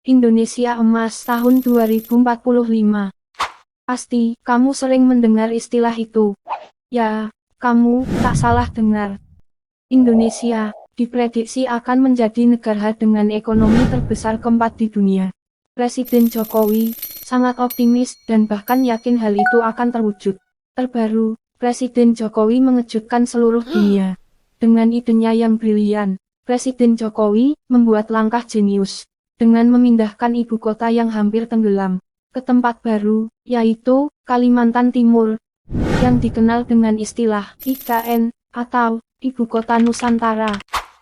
Indonesia Emas tahun 2045. Pasti, kamu sering mendengar istilah itu. Ya, kamu tak salah dengar. Indonesia diprediksi akan menjadi negara dengan ekonomi terbesar keempat di dunia. Presiden Jokowi sangat optimis dan bahkan yakin hal itu akan terwujud. Terbaru, Presiden Jokowi mengejutkan seluruh dunia. Dengan idenya yang brilian, Presiden Jokowi membuat langkah jenius dengan memindahkan ibu kota yang hampir tenggelam ke tempat baru, yaitu Kalimantan Timur, yang dikenal dengan istilah IKN atau Ibu Kota Nusantara.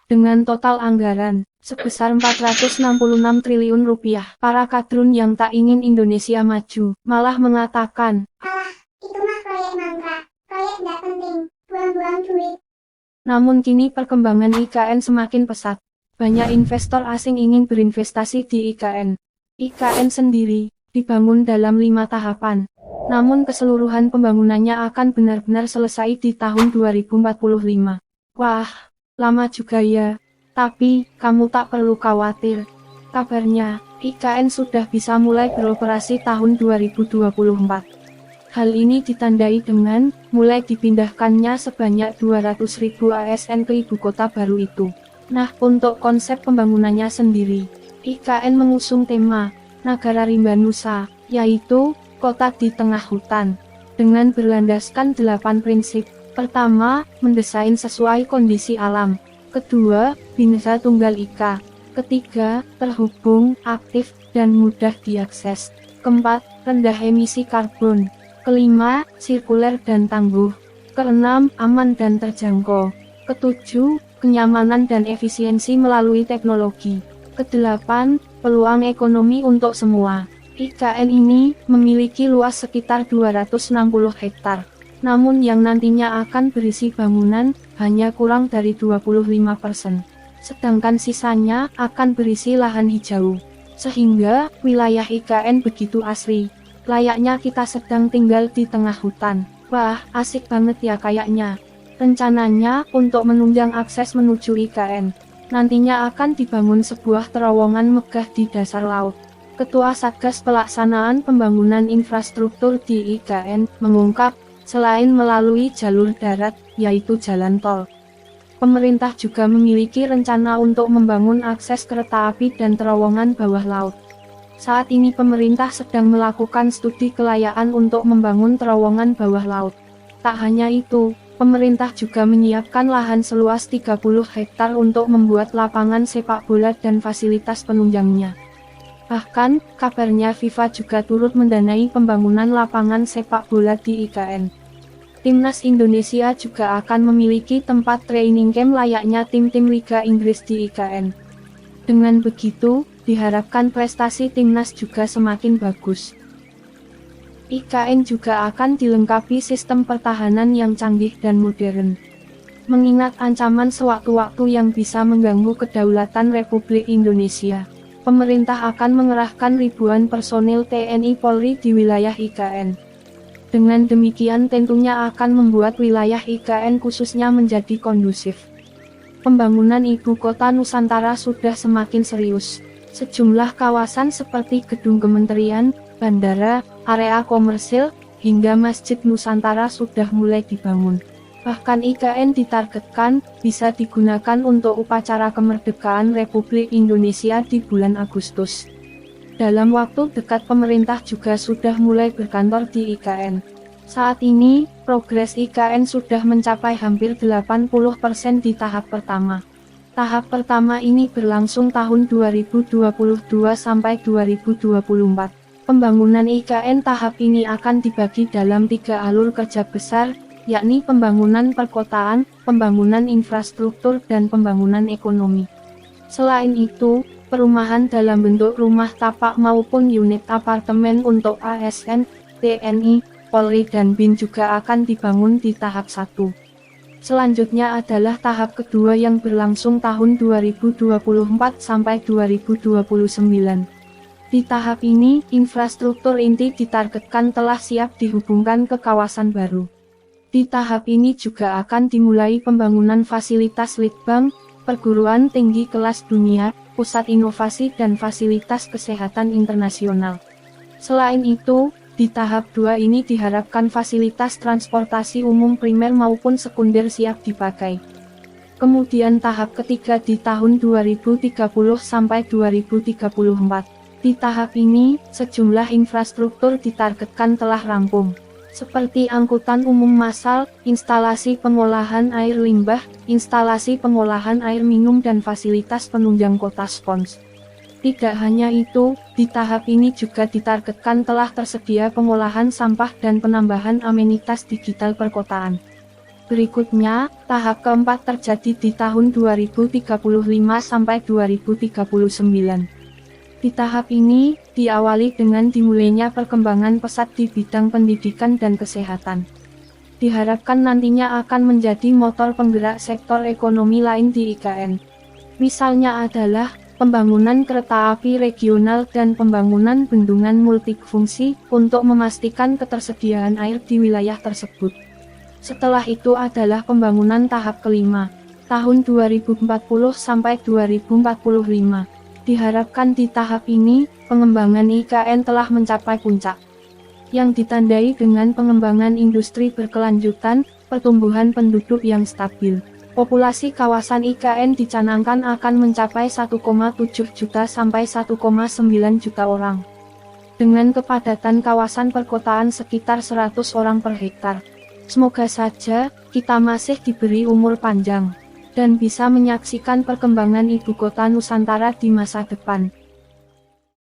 Dengan total anggaran sebesar 466 triliun rupiah, para kadrun yang tak ingin Indonesia maju malah mengatakan, "Alah, itu mah proyek mangga, proyek nggak penting, buang-buang duit." Namun kini perkembangan IKN semakin pesat. Banyak investor asing ingin berinvestasi di IKN. IKN sendiri dibangun dalam 5 tahapan. Namun keseluruhan pembangunannya akan benar-benar selesai di tahun 2045. Wah, lama juga ya. Tapi, kamu tak perlu khawatir. Kabarnya, IKN sudah bisa mulai beroperasi tahun 2024. Hal ini ditandai dengan mulai dipindahkannya sebanyak 200.000 ASN ke ibu kota baru itu. Nah, untuk konsep pembangunannya sendiri, IKN mengusung tema Nagara Rimba Nusa, yaitu kota di tengah hutan, dengan berlandaskan 8 prinsip. Pertama, mendesain sesuai kondisi alam. Kedua, Bhinneka Tunggal Ika. Ketiga, terhubung, aktif, dan mudah diakses. Keempat, rendah emisi karbon. Kelima, sirkuler dan tangguh. Keenam, aman dan terjangkau. Ketujuh, kenyamanan dan efisiensi melalui teknologi. Kedelapan, peluang ekonomi untuk semua. IKN ini memiliki luas sekitar 260 hektar. Namun yang nantinya akan berisi bangunan hanya kurang dari 25%. Sedangkan sisanya akan berisi lahan hijau. Sehingga wilayah IKN begitu asri. Layaknya kita sedang tinggal di tengah hutan. Wah, asik banget ya kayaknya. Rencananya untuk menunjang akses menuju IKN. Nantinya akan dibangun sebuah terowongan megah di dasar laut. Ketua Satgas Pelaksanaan Pembangunan Infrastruktur di IKN mengungkap, selain melalui jalur darat, yaitu jalan tol, pemerintah juga memiliki rencana untuk membangun akses kereta api dan terowongan bawah laut. Saat ini pemerintah sedang melakukan studi kelayakan untuk membangun terowongan bawah laut. Tak hanya itu, pemerintah juga menyiapkan lahan seluas 30 hektar untuk membuat lapangan sepak bola dan fasilitas penunjangnya. Bahkan, kabarnya FIFA juga turut mendanai pembangunan lapangan sepak bola di IKN. Timnas Indonesia juga akan memiliki tempat training camp layaknya tim-tim Liga Inggris di IKN. Dengan begitu, diharapkan prestasi timnas juga semakin bagus. IKN juga akan dilengkapi sistem pertahanan yang canggih dan modern. Mengingat ancaman sewaktu-waktu yang bisa mengganggu kedaulatan Republik Indonesia, pemerintah akan mengerahkan ribuan personil TNI Polri di wilayah IKN. Dengan demikian tentunya akan membuat wilayah IKN khususnya menjadi kondusif. Pembangunan ibu kota Nusantara sudah semakin serius. Sejumlah kawasan seperti gedung kementerian, bandara, area komersil, hingga Masjid Nusantara sudah mulai dibangun. Bahkan IKN ditargetkan bisa digunakan untuk upacara kemerdekaan Republik Indonesia di bulan Agustus. Dalam waktu dekat pemerintah juga sudah mulai berkantor di IKN. Saat ini, progres IKN sudah mencapai hampir 80% di tahap pertama. Tahap pertama ini berlangsung tahun 2022 sampai 2024. Pembangunan IKN tahap ini akan dibagi dalam 3 alur kerja besar, yakni pembangunan perkotaan, pembangunan infrastruktur dan pembangunan ekonomi. Selain itu, perumahan dalam bentuk rumah tapak maupun unit apartemen untuk ASN, TNI, Polri dan BIN juga akan dibangun di tahap 1. Selanjutnya adalah tahap kedua yang berlangsung tahun 2024 sampai 2029. Di tahap ini, infrastruktur inti ditargetkan telah siap dihubungkan ke kawasan baru. Di tahap ini juga akan dimulai pembangunan fasilitas litbang, perguruan tinggi kelas dunia, pusat inovasi dan fasilitas kesehatan internasional. Selain itu, di tahap 2 ini diharapkan fasilitas transportasi umum primer maupun sekunder siap dipakai. Kemudian tahap ketiga di tahun 2030 sampai 2034. Di tahap ini, sejumlah infrastruktur ditargetkan telah rampung, seperti angkutan umum massal, instalasi pengolahan air limbah, instalasi pengolahan air minum dan fasilitas penunjang kota spons. Tidak hanya itu, di tahap ini juga ditargetkan telah tersedia pengolahan sampah dan penambahan amenitas digital perkotaan. Berikutnya, tahap keempat terjadi di tahun 2035 sampai 2039. Di tahap ini, diawali dengan dimulainya perkembangan pesat di bidang pendidikan dan kesehatan. Diharapkan nantinya akan menjadi motor penggerak sektor ekonomi lain di IKN. Misalnya adalah, pembangunan kereta api regional dan pembangunan bendungan multifungsi, untuk memastikan ketersediaan air di wilayah tersebut. Setelah itu adalah pembangunan tahap kelima, tahun 2040 sampai 2045. Diharapkan di tahap ini, pengembangan IKN telah mencapai puncak, yang ditandai dengan pengembangan industri berkelanjutan, pertumbuhan penduduk yang stabil. Populasi kawasan IKN dicanangkan akan mencapai 1,7 juta sampai 1,9 juta orang, dengan kepadatan kawasan perkotaan sekitar 100 orang per hektar. Semoga saja, kita masih diberi umur panjang dan bisa menyaksikan perkembangan ibu kota Nusantara di masa depan.